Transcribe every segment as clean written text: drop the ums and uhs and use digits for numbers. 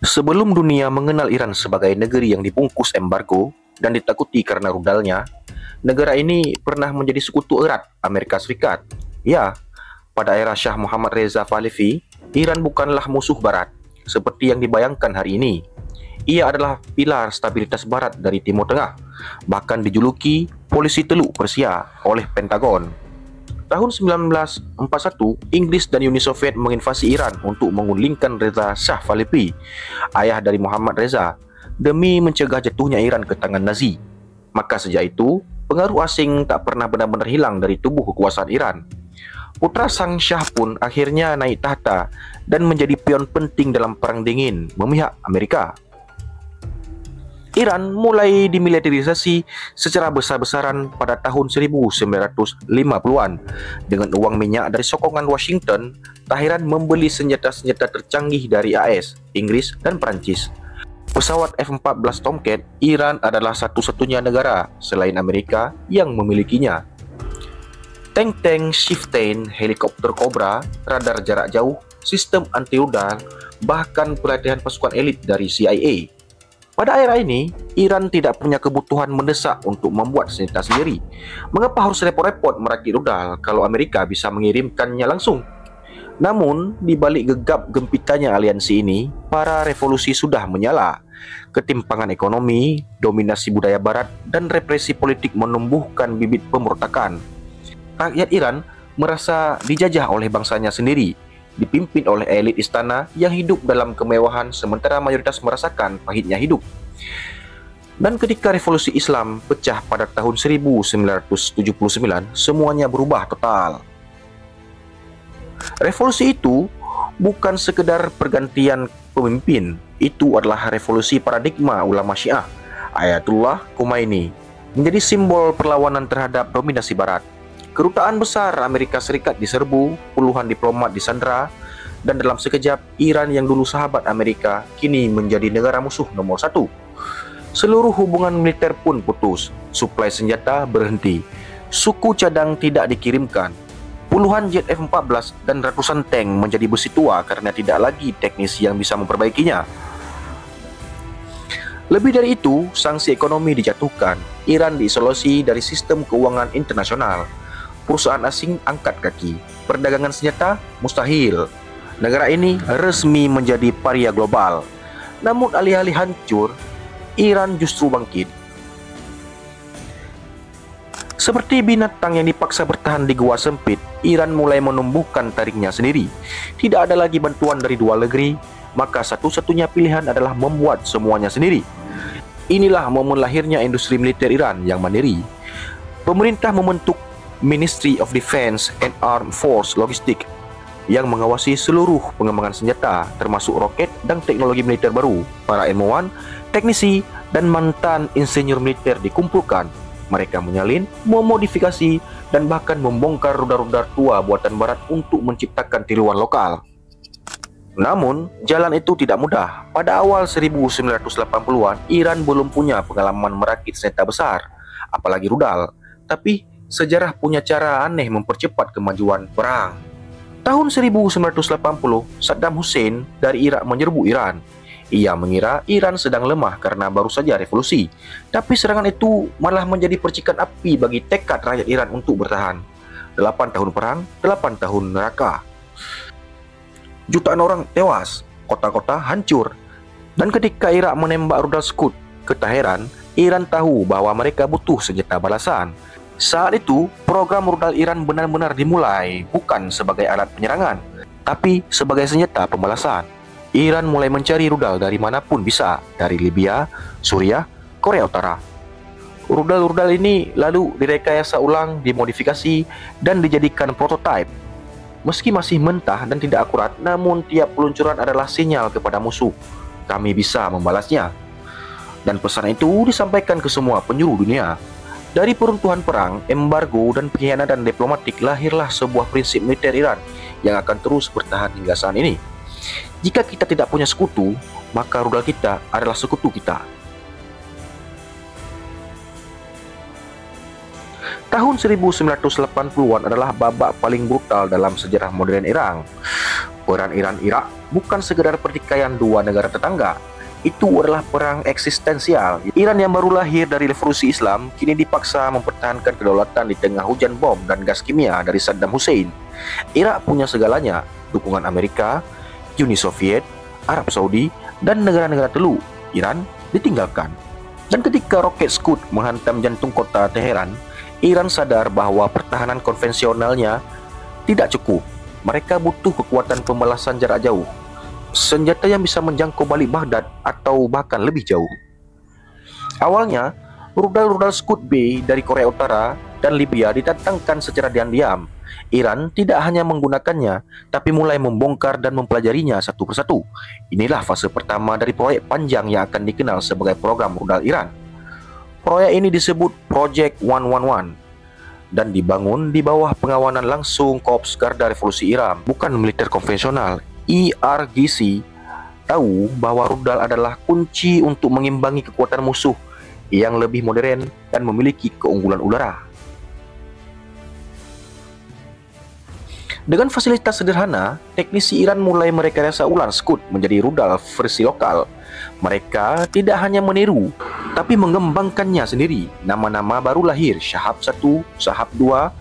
Sebelum dunia mengenal Iran sebagai negeri yang dibungkus embargo dan ditakuti karena rudalnya, negara ini pernah menjadi sekutu erat Amerika Serikat. Ya, pada era Shah Muhammad Reza Pahlavi, Iran bukanlah musuh Barat seperti yang dibayangkan hari ini. Ia adalah pilar stabilitas Barat dari Timur Tengah, bahkan dijuluki polisi Teluk Persia oleh Pentagon. Tahun 1941, Inggris dan Uni Soviet menginvasi Iran untuk menggulingkan Reza Shah Pahlavi, ayah dari Muhammad Reza, demi mencegah jatuhnya Iran ke tangan Nazi. Maka sejak itu, pengaruh asing tak pernah benar-benar hilang dari tubuh kekuasaan Iran. Putra sang Shah pun akhirnya naik tahta dan menjadi pion penting dalam Perang Dingin memihak Amerika. Iran mulai dimiliterisasi secara besar-besaran pada tahun 1950-an. Dengan uang minyak dari sokongan Washington, Tehran membeli senjata-senjata tercanggih dari AS, Inggris, dan Perancis. Pesawat F-14 Tomcat, Iran adalah satu-satunya negara selain Amerika yang memilikinya. Tank-tank Chieftain, helikopter Cobra, radar jarak jauh, sistem anti-rudal, bahkan pelatihan pasukan elit dari CIA. Pada era ini, Iran tidak punya kebutuhan mendesak untuk membuat senjata sendiri. Mengapa harus repot-repot merakit rudal kalau Amerika bisa mengirimkannya langsung? Namun, di balik gegap gempitanya aliansi ini, para revolusi sudah menyala. Ketimpangan ekonomi, dominasi budaya Barat, dan represi politik menumbuhkan bibit pemberontakan. Rakyat Iran merasa dijajah oleh bangsanya sendiri, dipimpin oleh elit istana yang hidup dalam kemewahan sementara mayoritas merasakan pahitnya hidup. Dan ketika revolusi Islam pecah pada tahun 1979, semuanya berubah total. Revolusi itu bukan sekedar pergantian pemimpin, itu adalah revolusi paradigma ulama Syiah. Ayatullah Khomeini menjadi simbol perlawanan terhadap dominasi Barat. Kedutaan besar Amerika Serikat diserbu, puluhan diplomat disandera, dan dalam sekejap, Iran yang dulu sahabat Amerika kini menjadi negara musuh nomor satu. Seluruh hubungan militer pun putus, suplai senjata berhenti, suku cadang tidak dikirimkan, puluhan jet F-14 dan ratusan tank menjadi besi tua karena tidak lagi teknisi yang bisa memperbaikinya. Lebih dari itu, sanksi ekonomi dijatuhkan, Iran diisolasi dari sistem keuangan internasional. Perusahaan asing angkat kaki, perdagangan senjata mustahil. Negara ini resmi menjadi paria global. Namun alih-alih hancur, Iran justru bangkit. Seperti binatang yang dipaksa bertahan di gua sempit, Iran mulai menumbuhkan tariknya sendiri. Tidak ada lagi bantuan dari dua negeri, maka satu-satunya pilihan adalah membuat semuanya sendiri. Inilah momen lahirnya industri militer Iran yang mandiri. Pemerintah membentuk Ministry of Defense and Armed Force Logistic yang mengawasi seluruh pengembangan senjata termasuk roket dan teknologi militer baru. Para ilmuwan, teknisi, dan mantan insinyur militer dikumpulkan. Mereka menyalin, memodifikasi, dan bahkan membongkar rudal-rudal tua buatan Barat untuk menciptakan tiruan lokal. Namun, jalan itu tidak mudah. Pada awal 1980-an, Iran belum punya pengalaman merakit senjata besar, apalagi rudal. Tapi sejarah punya cara aneh mempercepat kemajuan perang. Tahun 1980, Saddam Hussein dari Irak menyerbu Iran. Ia mengira Iran sedang lemah karena baru saja revolusi. Tapi serangan itu malah menjadi percikan api bagi tekad rakyat Iran untuk bertahan. 8 tahun perang, 8 tahun neraka. Jutaan orang tewas, kota-kota hancur. Dan ketika Irak menembak rudal Scud ke Tehran, Iran tahu bahwa mereka butuh senjata balasan. Saat itu, program rudal Iran benar-benar dimulai, bukan sebagai alat penyerangan, tapi sebagai senjata pembalasan. Iran mulai mencari rudal dari manapun bisa, dari Libya, Suriah, Korea Utara. Rudal-rudal ini lalu direkayasa ulang, dimodifikasi, dan dijadikan prototipe. Meski masih mentah dan tidak akurat, namun tiap peluncuran adalah sinyal kepada musuh. Kami bisa membalasnya. Dan pesan itu disampaikan ke semua penjuru dunia. Dari peruntuhan perang, embargo, dan pengkhianatan diplomatik lahirlah sebuah prinsip militer Iran yang akan terus bertahan hingga saat ini. Jika kita tidak punya sekutu, maka rudal kita adalah sekutu kita. Tahun 1980-an adalah babak paling brutal dalam sejarah modern Iran. Perang Iran-Irak bukan sekedar pertikaian dua negara tetangga. Itu adalah perang eksistensial. Iran yang baru lahir dari revolusi Islam kini dipaksa mempertahankan kedaulatan di tengah hujan bom dan gas kimia dari Saddam Hussein. Irak punya segalanya, dukungan Amerika, Uni Soviet, Arab Saudi, dan negara-negara Teluk. Iran ditinggalkan. Dan ketika roket Scud menghantam jantung kota Teheran, Iran sadar bahwa pertahanan konvensionalnya tidak cukup. Mereka butuh kekuatan pembalasan jarak jauh, senjata yang bisa menjangkau balik Baghdad atau bahkan lebih jauh. Awalnya, rudal-rudal Scud B dari Korea Utara dan Libya didatangkan secara diam-diam. Iran tidak hanya menggunakannya, tapi mulai membongkar dan mempelajarinya satu persatu. Inilah fase pertama dari proyek panjang yang akan dikenal sebagai program rudal Iran. Proyek ini disebut Project 111 dan dibangun di bawah pengawalan langsung Korps Garda Revolusi Iran, bukan militer konvensional. IRGC tahu bahwa rudal adalah kunci untuk mengimbangi kekuatan musuh yang lebih modern dan memiliki keunggulan udara. Dengan fasilitas sederhana, teknisi Iran mulai merekayasa ulang Scud menjadi rudal versi lokal. Mereka tidak hanya meniru, tapi mengembangkannya sendiri. Nama-nama baru lahir, Shahab 1, Shahab 2,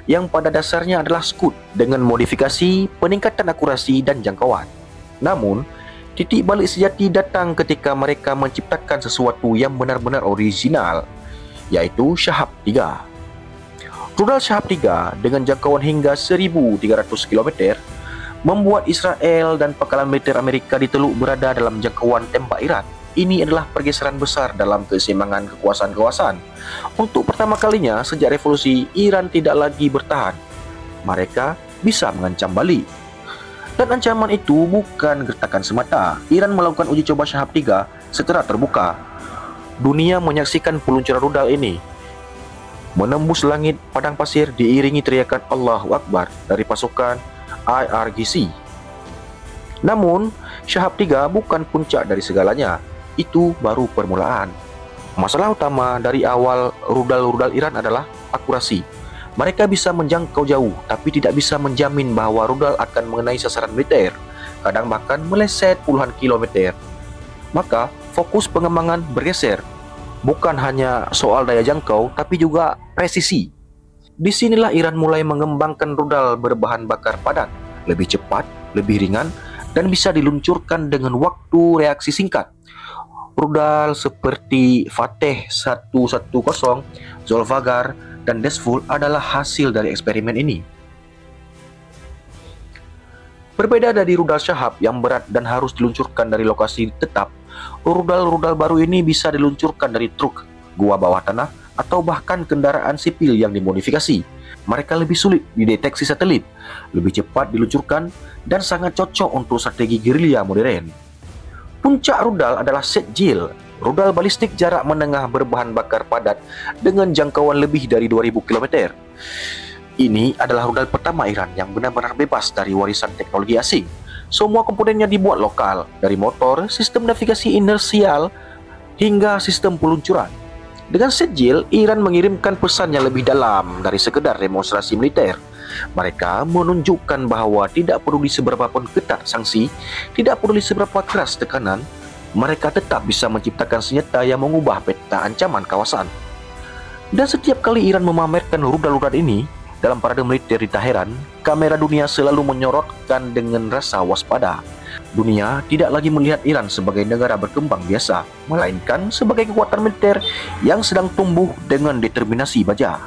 yang pada dasarnya adalah Scud dengan modifikasi, peningkatan akurasi dan jangkauan. Namun, titik balik sejati datang ketika mereka menciptakan sesuatu yang benar-benar original, yaitu Shahab 3. Rudal Shahab 3 dengan jangkauan hingga 1.300 km membuat Israel dan pangkalan militer Amerika di Teluk berada dalam jangkauan tembak Iran. Ini adalah pergeseran besar dalam keseimbangan kekuasaan-kekuasaan. Untuk pertama kalinya sejak revolusi, Iran tidak lagi bertahan. Mereka bisa mengancam balik. Dan ancaman itu bukan gertakan semata. Iran melakukan uji coba Shahab 3 secara terbuka. Dunia menyaksikan peluncuran rudal ini menembus langit padang pasir diiringi teriakan Allahu Akbar dari pasukan IRGC. Namun, Shahab 3 bukan puncak dari segalanya. Itu baru permulaan. Masalah utama dari awal rudal-rudal Iran adalah akurasi. Mereka bisa menjangkau jauh, tapi tidak bisa menjamin bahwa rudal akan mengenai sasaran militer, kadang bahkan meleset puluhan kilometer. Maka, fokus pengembangan bergeser. Bukan hanya soal daya jangkau, tapi juga presisi. Disinilah Iran mulai mengembangkan rudal berbahan bakar padat, lebih cepat, lebih ringan, dan bisa diluncurkan dengan waktu reaksi singkat. Rudal seperti Fateh 110, Zolfagar, dan Desful adalah hasil dari eksperimen ini. Berbeda dari rudal Shahab yang berat dan harus diluncurkan dari lokasi tetap, rudal-rudal baru ini bisa diluncurkan dari truk, gua bawah tanah, atau bahkan kendaraan sipil yang dimodifikasi. Mereka lebih sulit dideteksi satelit, lebih cepat diluncurkan, dan sangat cocok untuk strategi gerilya modern. Puncak rudal adalah Setjil, rudal balistik jarak menengah berbahan bakar padat dengan jangkauan lebih dari 2.000 km. Ini adalah rudal pertama Iran yang benar-benar bebas dari warisan teknologi asing. Semua komponennya dibuat lokal, dari motor, sistem navigasi inersial, hingga sistem peluncuran. Dengan Setjil, Iran mengirimkan pesan yang lebih dalam dari sekedar demonstrasi militer. Mereka menunjukkan bahwa tidak peduli seberapa pun ketat sanksi, tidak peduli seberapa keras tekanan, mereka tetap bisa menciptakan senjata yang mengubah peta ancaman kawasan. Dan setiap kali Iran memamerkan rudal-rudal ini dalam parade militer di Teheran, kamera dunia selalu menyorotkan dengan rasa waspada. Dunia tidak lagi melihat Iran sebagai negara berkembang biasa, melainkan sebagai kekuatan militer yang sedang tumbuh dengan determinasi baja.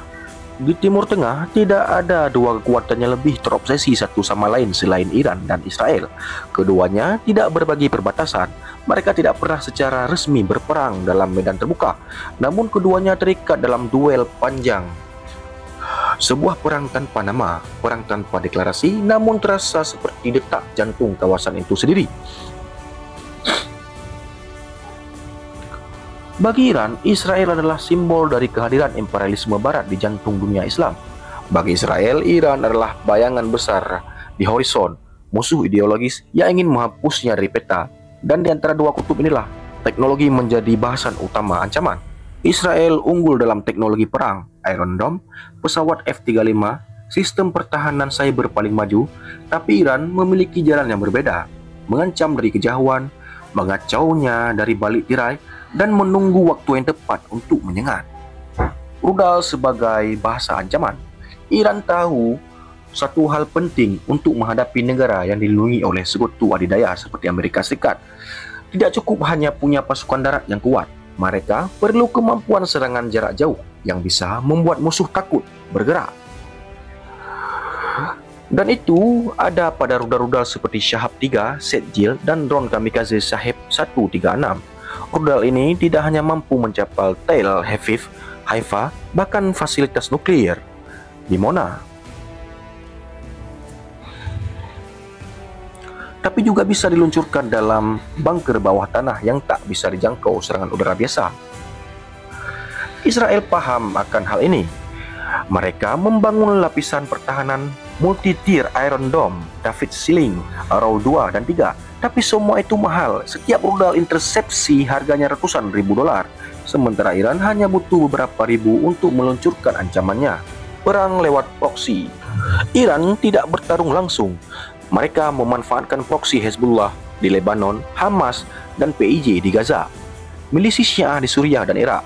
Di Timur Tengah, tidak ada dua kekuatan yang lebih terobsesi satu sama lain selain Iran dan Israel. Keduanya tidak berbagi perbatasan. Mereka tidak pernah secara resmi berperang dalam medan terbuka, namun keduanya terikat dalam duel panjang. Sebuah perang tanpa nama, perang tanpa deklarasi, namun terasa seperti detak jantung kawasan itu sendiri. Bagi Iran, Israel adalah simbol dari kehadiran imperialisme barat di jantung dunia Islam. Bagi Israel, Iran adalah bayangan besar di horizon, musuh ideologis yang ingin menghapusnya dari peta. Dan di antara dua kutub inilah, teknologi menjadi bahasan utama ancaman. Israel unggul dalam teknologi perang, Iron Dome, pesawat F-35, sistem pertahanan cyber paling maju, tapi Iran memiliki jalan yang berbeda, mengancam dari kejauhan, mengacaunya dari balik tirai, dan menunggu waktu yang tepat untuk menyengat. Rudal sebagai bahasa ancaman. Iran tahu satu hal penting untuk menghadapi negara yang dilindungi oleh sekutu adidaya seperti Amerika Serikat. Tidak cukup hanya punya pasukan darat yang kuat. Mereka perlu kemampuan serangan jarak jauh yang bisa membuat musuh takut bergerak. Dan itu ada pada rudal-rudal seperti Shahab 3, Setjil, dan drone kamikaze Shahab 136. Rudal ini tidak hanya mampu mencapai Tel Aviv, Haifa, bahkan fasilitas nuklir di Mona, tapi juga bisa diluncurkan dalam bunker bawah tanah yang tak bisa dijangkau serangan udara biasa. Israel paham akan hal ini. Mereka membangun lapisan pertahanan multi-tier Iron Dome, David Ceiling, Arrow 2 dan 3. Tapi semua itu mahal. Setiap rudal intersepsi harganya ratusan ribu dolar. Sementara Iran hanya butuh beberapa ribu untuk meluncurkan ancamannya. Perang lewat proksi. Iran tidak bertarung langsung. Mereka memanfaatkan proksi Hezbollah di Lebanon, Hamas, dan PIJ di Gaza, milisi Syiah di Suriah dan Irak.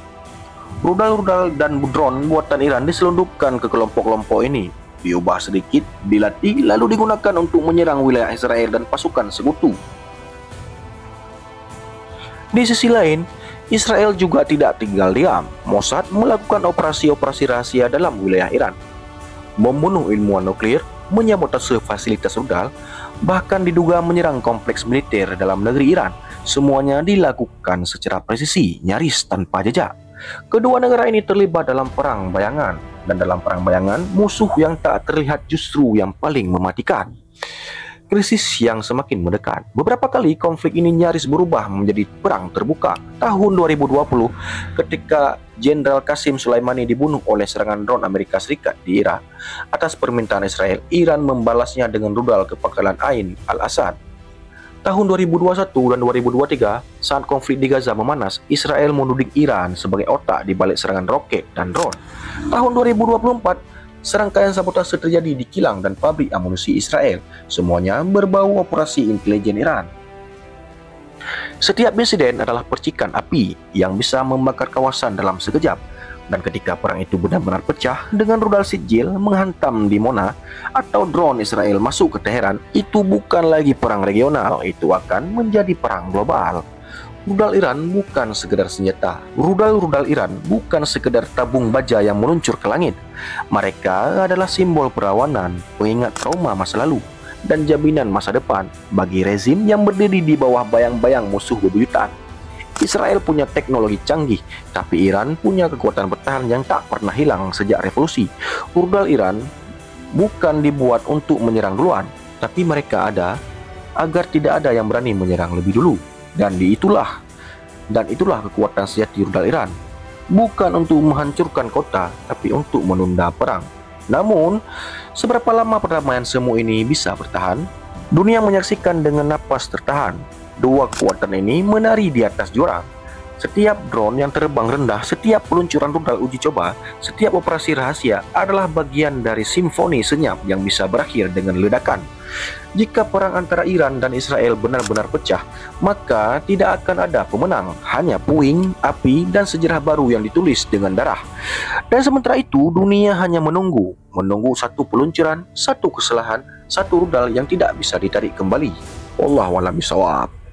Rudal-rudal dan drone buatan Iran diselundupkan ke kelompok-kelompok ini, diubah sedikit, dilatih, lalu digunakan untuk menyerang wilayah Israel dan pasukan sekutu. Di sisi lain, Israel juga tidak tinggal diam. Mossad melakukan operasi-operasi rahasia dalam wilayah Iran, membunuh ilmuwan nuklir, menyabotase fasilitas rudal, bahkan diduga menyerang kompleks militer dalam negeri Iran. Semuanya dilakukan secara presisi, nyaris tanpa jejak. Kedua negara ini terlibat dalam perang bayangan, dan dalam perang bayangan, musuh yang tak terlihat justru yang paling mematikan. Krisis yang semakin mendekat. Beberapa kali konflik ini nyaris berubah menjadi perang terbuka. Tahun 2020, ketika Jenderal Qasim Soleimani dibunuh oleh serangan drone Amerika Serikat di Irak atas permintaan Israel, Iran membalasnya dengan rudal ke pangkalan Ain al-Assad. Tahun 2021 dan 2023, saat konflik di Gaza memanas, Israel menuding Iran sebagai otak di balik serangan roket dan drone. Tahun 2024, serangkaian sabotase terjadi di kilang dan pabrik amunisi Israel. Semuanya berbau operasi intelijen Iran. Setiap insiden adalah percikan api yang bisa membakar kawasan dalam sekejap. Dan ketika perang itu benar-benar pecah dengan rudal Sijil menghantam di Mona atau drone Israel masuk ke Teheran, itu bukan lagi perang regional, itu akan menjadi perang global. Rudal Iran bukan sekedar senjata. Rudal-rudal Iran bukan sekedar tabung baja yang meluncur ke langit. Mereka adalah simbol perlawanan, pengingat trauma masa lalu, dan jaminan masa depan bagi rezim yang berdiri di bawah bayang-bayang musuh bebuyutan. Israel punya teknologi canggih, tapi Iran punya kekuatan bertahan yang tak pernah hilang sejak revolusi. Rudal Iran bukan dibuat untuk menyerang duluan, tapi mereka ada agar tidak ada yang berani menyerang lebih dulu. Dan itulah kekuatan sejati rudal Iran. Bukan untuk menghancurkan kota, tapi untuk menunda perang. Namun, seberapa lama perdamaian semu ini bisa bertahan? Dunia menyaksikan dengan napas tertahan. Dua kekuatan ini menari di atas jurang. Setiap drone yang terbang rendah, setiap peluncuran rudal uji coba, setiap operasi rahasia adalah bagian dari simfoni senyap yang bisa berakhir dengan ledakan. Jika perang antara Iran dan Israel benar-benar pecah, maka tidak akan ada pemenang, hanya puing, api, dan sejarah baru yang ditulis dengan darah. Dan sementara itu, dunia hanya menunggu satu peluncuran, satu kesalahan, satu rudal yang tidak bisa ditarik kembali. Wallahu a'lam bishawab.